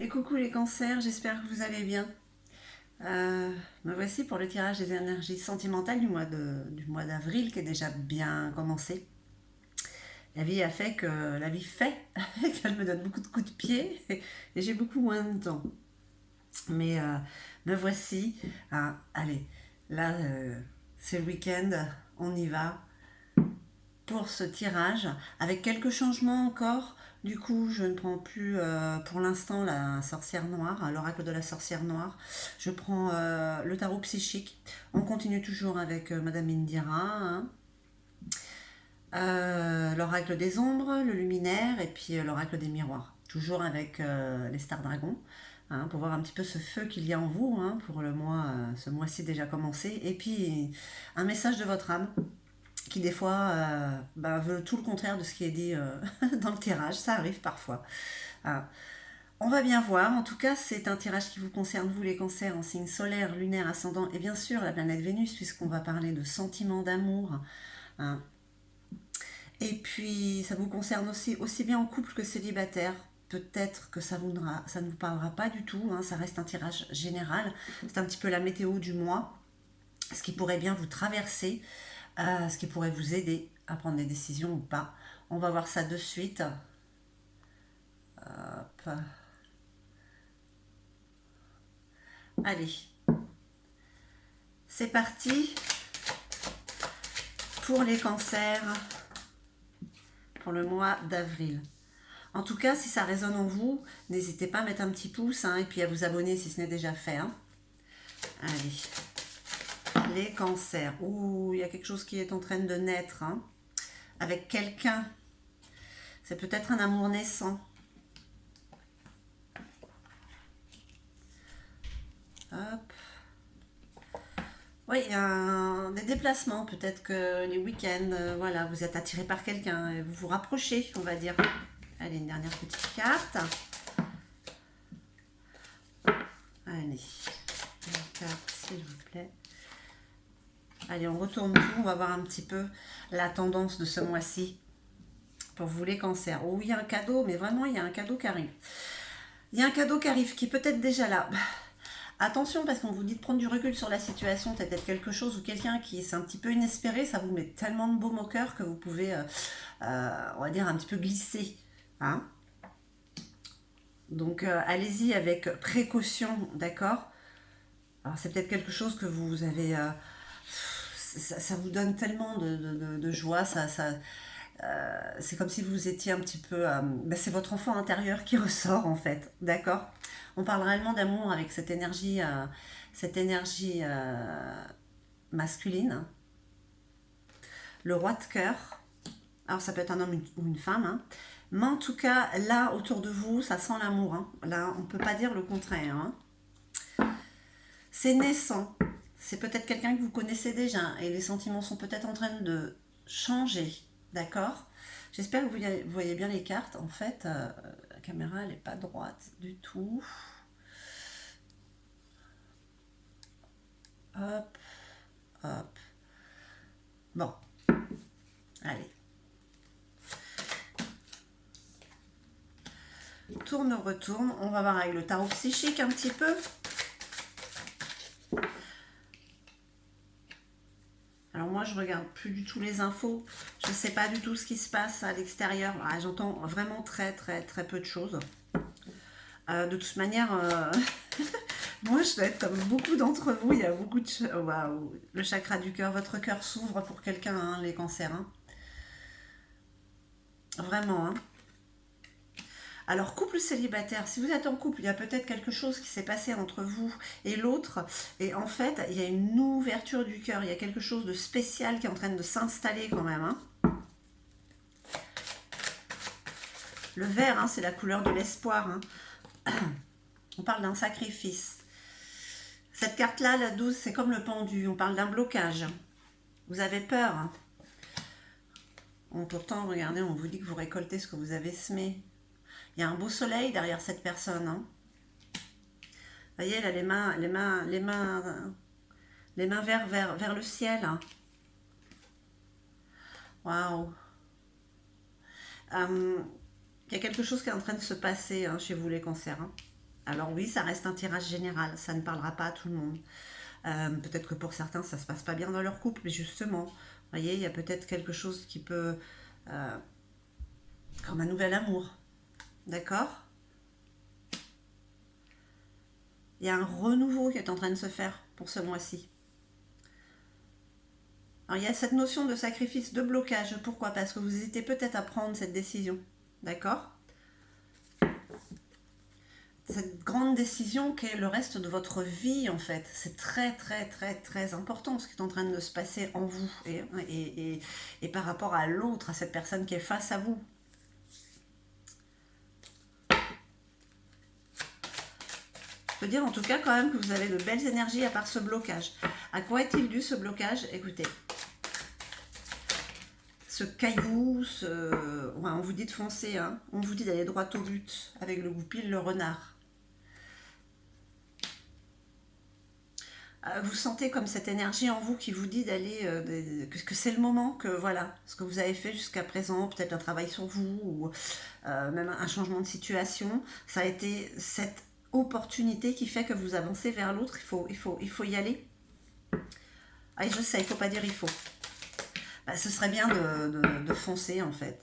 Et coucou les cancers, j'espère que vous allez bien. Me voici pour le tirage des énergies sentimentales du mois d'avril qui est déjà bien commencé. La vie fait qu'elle me donne beaucoup de coups de pied et j'ai beaucoup moins de temps. Mais me voici. Allez, là c'est le week-end, on y va pour ce tirage avec quelques changements encore. Du coup, je ne prends plus pour l'instant la sorcière noire, l'oracle de la sorcière noire. Je prends le tarot psychique. On continue toujours avec Madame Indira, hein. L'oracle des ombres, le luminaire et puis l'oracle des miroirs. Toujours avec les stars dragons, hein, pour voir un petit peu ce feu qu'il y a en vous, hein, pour le mois, ce mois-ci déjà commencé. Et puis un message de votre âme qui des fois veut tout le contraire de ce qui est dit dans le tirage. Ça arrive parfois. Ah. On va bien voir. En tout cas, c'est un tirage qui vous concerne, vous les cancers, en signe solaire, lunaire, ascendant et bien sûr la planète Vénus, puisqu'on va parler de sentiments d'amour, hein. Et puis, ça vous concerne aussi bien en couple que célibataire. Peut-être que ça ne vous parlera pas du tout, hein. Ça reste un tirage général. C'est un petit peu la météo du mois, ce qui pourrait bien vous traverser, ce qui pourrait vous aider à prendre des décisions ou pas. On va voir ça de suite. Hop. Allez, c'est parti pour les cancers pour le mois d'avril. En tout cas, si ça résonne en vous, n'hésitez pas à mettre un petit pouce, hein, et puis à vous abonner si ce n'est déjà fait, hein. Allez, les cancers. Ouh, il y a quelque chose qui est en train de naître, hein, avec quelqu'un. C'est peut-être un amour naissant. Hop. Oui, il y a des déplacements. Peut-être que les week-ends, voilà, vous êtes attiré par quelqu'un et vous vous rapprochez, on va dire. Allez, une dernière petite carte. Allez, une carte, s'il vous plaît. Allez, on retourne tout. On va voir un petit peu la tendance de ce mois-ci pour vous les cancers. Oh, il y a un cadeau, mais vraiment, il y a un cadeau qui arrive. Il y a un cadeau qui arrive, qui est peut-être déjà là. Attention, parce qu'on vous dit de prendre du recul sur la situation. C'est peut-être quelque chose ou quelqu'un qui est un petit peu inespéré. Ça vous met tellement de baume au cœur que vous pouvez, on va dire, un petit peu glisser, hein. Donc, allez-y avec précaution, d'accord. Alors, c'est peut-être quelque chose que vous avez... ça vous donne tellement de joie, c'est comme si vous étiez un petit peu... c'est votre enfant intérieur qui ressort, en fait, d'accord. On parle réellement d'amour avec cette énergie masculine. Le roi de cœur. Alors, ça peut être un homme ou une femme, hein. Mais en tout cas, là, autour de vous, ça sent l'amour, hein. Là, on ne peut pas dire le contraire, hein. C'est naissant. C'est peut-être quelqu'un que vous connaissez déjà et les sentiments sont peut-être en train de changer, d'accord. J'espère que vous voyez bien les cartes. En fait, la caméra, elle n'est pas droite du tout. Hop, hop. Bon, allez. Tourne, retourne. On va voir avec le tarot psychique un petit peu. Alors moi, je regarde plus du tout les infos. Je ne sais pas du tout ce qui se passe à l'extérieur. J'entends vraiment très, très, très peu de choses. De toute manière, moi, je dois être comme beaucoup d'entre vous. Il y a beaucoup de... Waouh, le chakra du cœur. Votre cœur s'ouvre pour quelqu'un, hein, les cancers, hein. Vraiment, hein. Alors, couple célibataire, si vous êtes en couple, il y a peut-être quelque chose qui s'est passé entre vous et l'autre. Et en fait, il y a une ouverture du cœur. Il y a quelque chose de spécial qui est en train de s'installer quand même, hein. Le vert, hein, c'est la couleur de l'espoir, hein. On parle d'un sacrifice. Cette carte-là, la 12, c'est comme le pendu. On parle d'un blocage. Vous avez peur, hein. Pourtant, regardez, on vous dit que vous récoltez ce que vous avez semé. Il y a un beau soleil derrière cette personne, hein. Vous voyez, là, les mains vers le ciel, hein. Waouh. Il y a quelque chose qui est en train de se passer, hein, chez vous, les cancers, hein. Alors oui, ça reste un tirage général, ça ne parlera pas à tout le monde. Peut-être que pour certains, ça se passe pas bien dans leur couple, mais justement, vous voyez, il y a peut-être quelque chose qui peut... euh, comme un nouvel amour, d'accord? Il y a un renouveau qui est en train de se faire pour ce mois-ci. Alors il y a cette notion de sacrifice, de blocage. Pourquoi? Parce que vous hésitez peut-être à prendre cette décision, d'accord? Cette grande décision qui est le reste de votre vie en fait. C'est très très très très important ce qui est en train de se passer en vous et par rapport à l'autre, à cette personne qui est face à vous. Je peux dire en tout cas quand même que vous avez de belles énergies à part ce blocage. À quoi est-il dû ce blocage? Écoutez, ce caillou, ouais, on vous dit de foncer, hein. On vous dit d'aller droit au but avec le goupil, le renard. Vous sentez comme cette énergie en vous qui vous dit d'aller, que c'est le moment, que voilà, ce que vous avez fait jusqu'à présent, peut-être un travail sur vous, ou même un changement de situation, ça a été cette opportunité qui fait que vous avancez vers l'autre, il faut y aller. Ah, je sais, il ne faut pas dire il faut. Bah, ce serait bien de foncer en fait,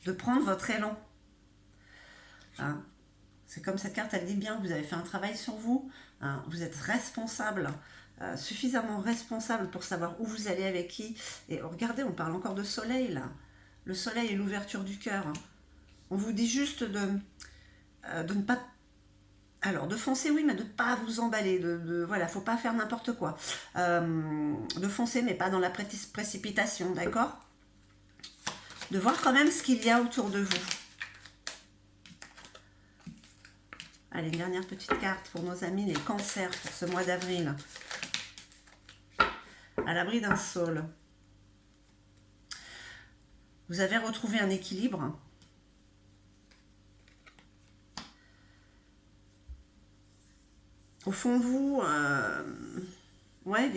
de prendre votre élan. Hein. C'est comme cette carte, elle dit bien que vous avez fait un travail sur vous, hein, vous êtes responsable, suffisamment responsable pour savoir où vous allez avec qui. Et regardez, on parle encore de soleil là. Le soleil et l'ouverture du cœur. Hein. On vous dit juste de ne pas... Alors, de foncer, oui, mais de ne pas vous emballer. Voilà, faut pas faire n'importe quoi. De foncer, mais pas dans la précipitation, d'accord? De voir quand même ce qu'il y a autour de vous. Allez, une dernière petite carte pour nos amis les cancers pour ce mois d'avril. À l'abri d'un saule. Vous avez retrouvé un équilibre. Au fond de vous, ouais,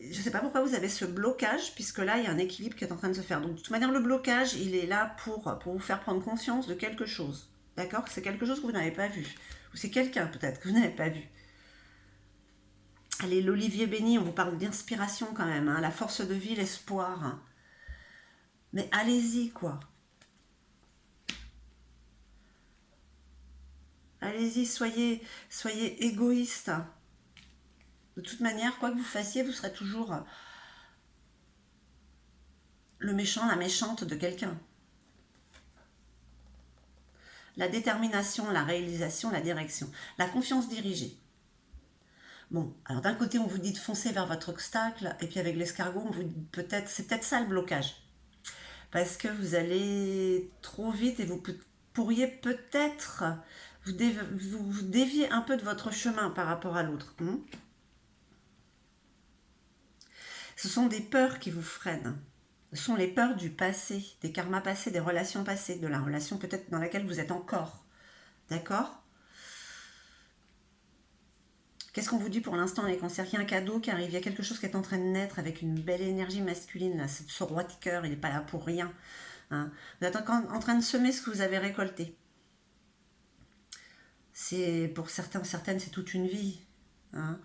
je ne sais pas pourquoi vous avez ce blocage, puisque là, il y a un équilibre qui est en train de se faire. Donc, de toute manière, le blocage, il est là pour vous faire prendre conscience de quelque chose. D'accord? C'est quelque chose que vous n'avez pas vu. Ou c'est quelqu'un, peut-être, que vous n'avez pas vu. Allez, l'olivier béni, on vous parle d'inspiration quand même. Hein, la force de vie, l'espoir. Hein. Mais allez-y, quoi. Allez-y, soyez égoïste. De toute manière, quoi que vous fassiez, vous serez toujours le méchant, la méchante de quelqu'un. La détermination, la réalisation, la direction. La confiance dirigée. Bon, alors d'un côté, on vous dit de foncer vers votre obstacle, et puis avec l'escargot, on vous dit peut-être, c'est peut-être ça le blocage. Parce que vous allez trop vite et vous pourriez peut-être vous dévier un peu de votre chemin par rapport à l'autre. Ce sont des peurs qui vous freinent. Ce sont les peurs du passé, des karmas passés, des relations passées, de la relation peut-être dans laquelle vous êtes encore. D'accord? Qu'est-ce qu'on vous dit pour l'instant les cancers? Il y a un cadeau qui arrive, il y a quelque chose qui est en train de naître avec une belle énergie masculine. Là. Ce roi de cœur, il n'est pas là pour rien. Hein. Vous êtes en train de semer ce que vous avez récolté. C'est pour certains, certaines, c'est toute une vie. Hein.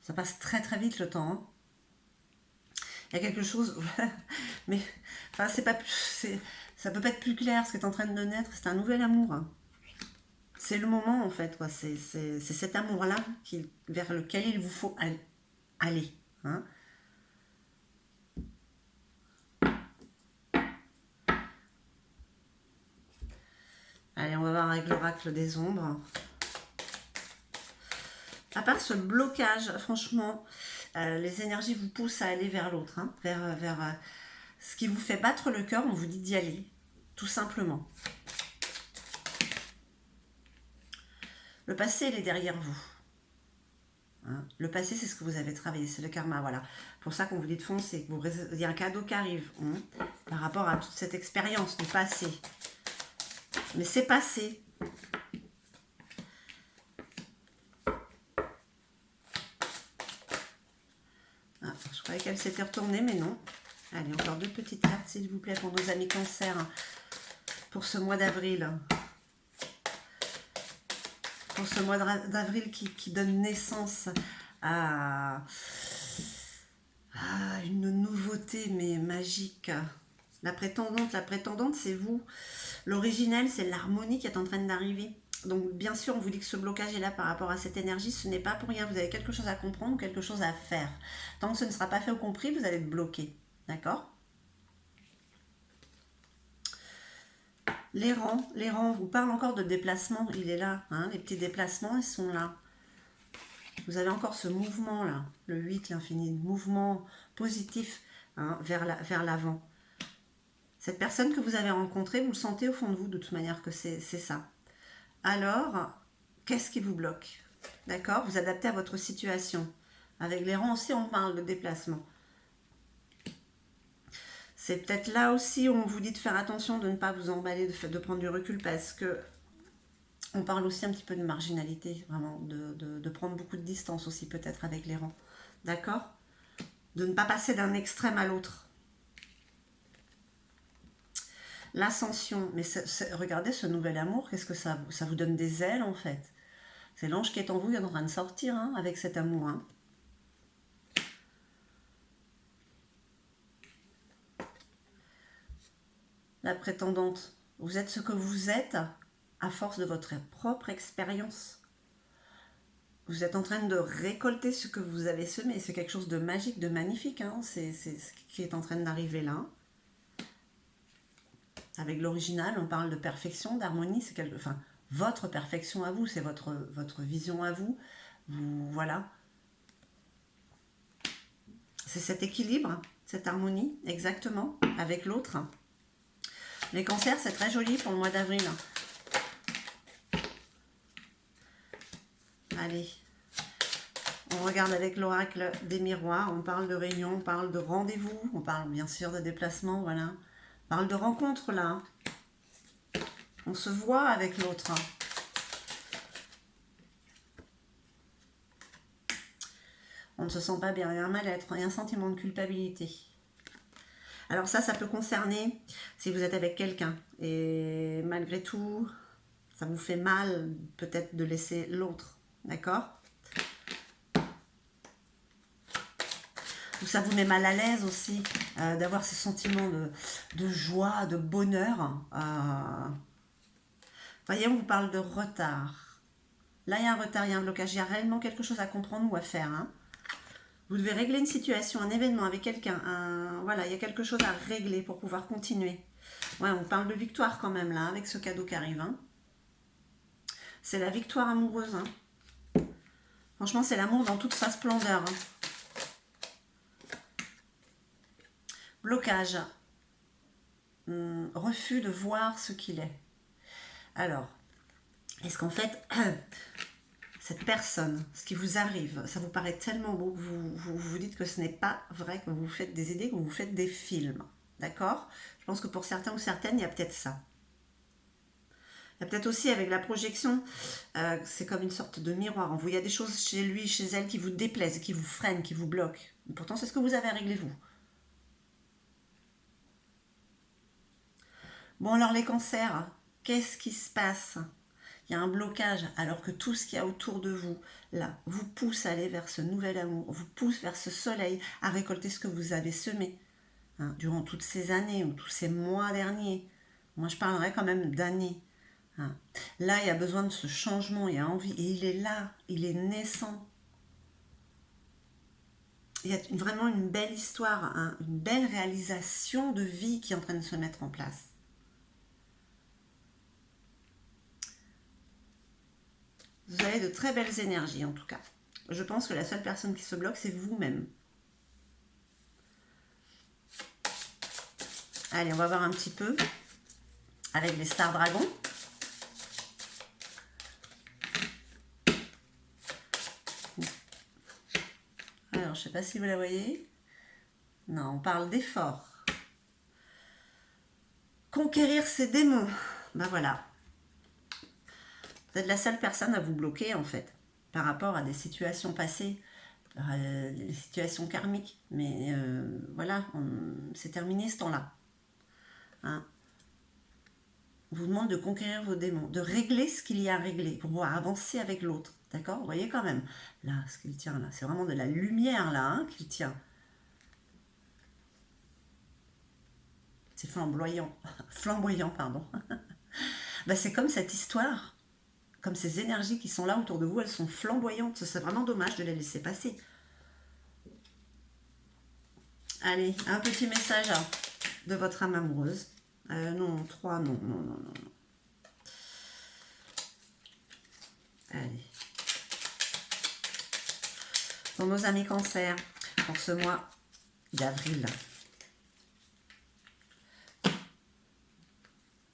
Ça passe très très vite le temps. Hein. Il y a quelque chose, mais enfin c'est pas, ça peut pas être plus clair. Ce qui est en train de naître, c'est un nouvel amour. Hein. C'est le moment en fait, quoi. C'est cet amour-là vers lequel il vous faut aller. Hein. Allez, on va voir avec l'oracle des ombres. À part ce blocage, franchement, les énergies vous poussent à aller vers l'autre, hein, vers ce qui vous fait battre le cœur, on vous dit d'y aller, tout simplement. Le passé, il est derrière vous. Hein. Le passé, c'est ce que vous avez travaillé, c'est le karma, voilà. Pour ça qu'on vous dit de foncer, il y a un cadeau qui arrive par rapport à toute cette expérience du passé. Mais c'est passé. Ah, je croyais qu'elle s'était retournée, mais non. Allez, encore deux petites cartes, s'il vous plaît, pour nos amis cancer, pour ce mois d'avril. pour ce mois d'avril qui donne naissance à, à une nouveauté mais magique. La prétendante, c'est vous. L'originel, c'est l'harmonie qui est en train d'arriver. Donc bien sûr, on vous dit que ce blocage est là par rapport à cette énergie, ce n'est pas pour rien, vous avez quelque chose à comprendre ou quelque chose à faire. Tant que ce ne sera pas fait ou compris, vous allez être bloqué. D'accord? L'errant vous parle encore de déplacement, il est là. Hein, les petits déplacements, ils sont là. Vous avez encore ce mouvement-là, le 8, l'infini, mouvement positif hein, vers l'avant. Cette personne que vous avez rencontrée, vous le sentez au fond de vous de toute manière que c'est ça. Alors, qu'est-ce qui vous bloque? D'accord? Vous adaptez à votre situation. Avec les rangs aussi, on parle de déplacement. C'est peut-être là aussi où on vous dit de faire attention, de ne pas vous emballer, de prendre du recul parce que on parle aussi un petit peu de marginalité, vraiment, de prendre beaucoup de distance aussi peut-être avec les rangs. D'accord? De ne pas passer d'un extrême à l'autre. L'ascension, mais regardez ce nouvel amour, qu'est-ce que ça vous donne des ailes en fait. C'est l'ange qui est en vous, qui est en train de sortir hein, avec cet amour. Hein. La prétendante, vous êtes ce que vous êtes à force de votre propre expérience. Vous êtes en train de récolter ce que vous avez semé. C'est quelque chose de magique, de magnifique. Hein. C'est ce qui est en train d'arriver là. Avec l'original, on parle de perfection, d'harmonie. C'est enfin, votre perfection à vous, c'est votre vision à vous. Voilà. C'est cet équilibre, cette harmonie, exactement, avec l'autre. Les cancers, c'est très joli pour le mois d'avril. Allez. On regarde avec l'oracle des miroirs, on parle de réunion, on parle de rendez-vous, on parle bien sûr de déplacement, voilà. On parle de rencontre là. On se voit avec l'autre. On ne se sent pas bien, il y a un mal-être, il y a un sentiment de culpabilité. Alors ça peut concerner si vous êtes avec quelqu'un et malgré tout, ça vous fait mal peut-être de laisser l'autre, d'accord ? Ou ça vous met mal à l'aise aussi d'avoir ce sentiment de joie, de bonheur. Voyez, on vous parle de retard. Là, il y a un retard, il y a un blocage, il y a réellement quelque chose à comprendre ou à faire. Hein. Vous devez régler une situation, un événement avec quelqu'un. Voilà, il y a quelque chose à régler pour pouvoir continuer. Ouais, on parle de victoire quand même là, avec ce cadeau qui arrive. Hein. C'est la victoire amoureuse. Hein. Franchement, c'est l'amour dans toute sa splendeur. Hein. Blocage. Refus de voir ce qu'il est. Alors, est-ce qu'en fait, cette personne, ce qui vous arrive, ça vous paraît tellement beau que vous dites que ce n'est pas vrai, que vous vous faites des idées, que vous vous faites des films. D'accord? Je pense que pour certains ou certaines, il y a peut-être ça. Il y a peut-être aussi avec la projection, c'est comme une sorte de miroir en vous. Il y a des choses chez lui, chez elle qui vous déplaisent, qui vous freinent, qui vous bloquent. Pourtant, c'est ce que vous avez réglé vous. Bon, alors les cancers, qu'est-ce qui se passe? Il y a un blocage alors que tout ce qu'il y a autour de vous, là, vous pousse à aller vers ce nouvel amour, vous pousse vers ce soleil, à récolter ce que vous avez semé hein, durant toutes ces années ou tous ces mois derniers. Moi, je parlerais quand même d'années. Hein. Là, il y a besoin de ce changement, il y a envie, et il est là, il est naissant. Il y a vraiment une belle histoire, hein, une belle réalisation de vie qui est en train de se mettre en place. Vous avez de très belles énergies en tout cas. Je pense que la seule personne qui se bloque, c'est vous-même. Allez, on va voir un petit peu avec les stars dragons. Alors, je ne sais pas si vous la voyez. Non, on parle d'effort. Conquérir ses démons. Ben voilà. Vous êtes la seule personne à vous bloquer en fait, par rapport à des situations passées, des situations karmiques. Mais voilà, c'est terminé ce temps-là. Hein. vous demande de conquérir vos démons, de régler ce qu'il y a à régler pour pouvoir avancer avec l'autre. D'accord? Vous voyez quand même, là, ce qu'il tient là, c'est vraiment de la lumière là hein, qu'il tient. C'est flamboyant, flamboyant, pardon. Bah, c'est comme cette histoire, comme ces énergies qui sont là autour de vous, elles sont flamboyantes. C'est vraiment dommage de les laisser passer. Allez, un petit message de votre âme amoureuse. Non, 3, non, non, non, non. Allez. Pour nos amis cancer, pour ce mois d'avril.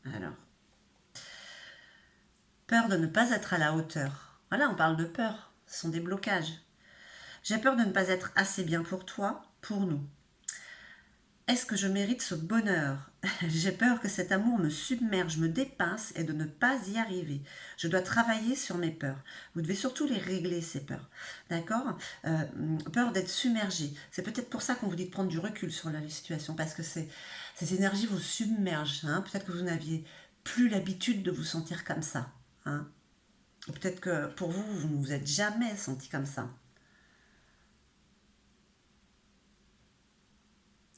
Alors. Peur de ne pas être à la hauteur. Voilà, on parle de peur. Ce sont des blocages. J'ai peur de ne pas être assez bien pour toi, pour nous. Est-ce que je mérite ce bonheur? J'ai peur que cet amour me submerge, me dépasse et de ne pas y arriver. Je dois travailler sur mes peurs. Vous devez surtout les régler, ces peurs. D'accord? Peur d'être submergé. C'est peut-être pour ça qu'on vous dit de prendre du recul sur la situation, parce que ces énergies vous submergent. Hein? Peut-être que vous n'aviez plus l'habitude de vous sentir comme ça. Hein? Peut-être que pour vous, vous ne vous êtes jamais senti comme ça.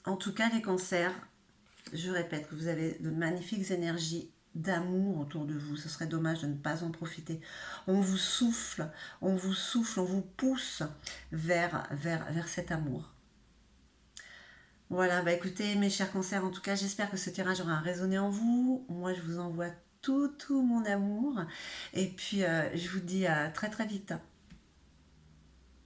En tout cas, les cancers, je répète que vous avez de magnifiques énergies d'amour autour de vous. Ce serait dommage de ne pas en profiter. On vous souffle, on vous souffle, on vous pousse vers cet amour. Voilà, bah écoutez, mes chers cancers, en tout cas, j'espère que ce tirage aura résonné en vous. Moi, je vous envoie tout mon amour. Et puis, je vous dis à très très vite.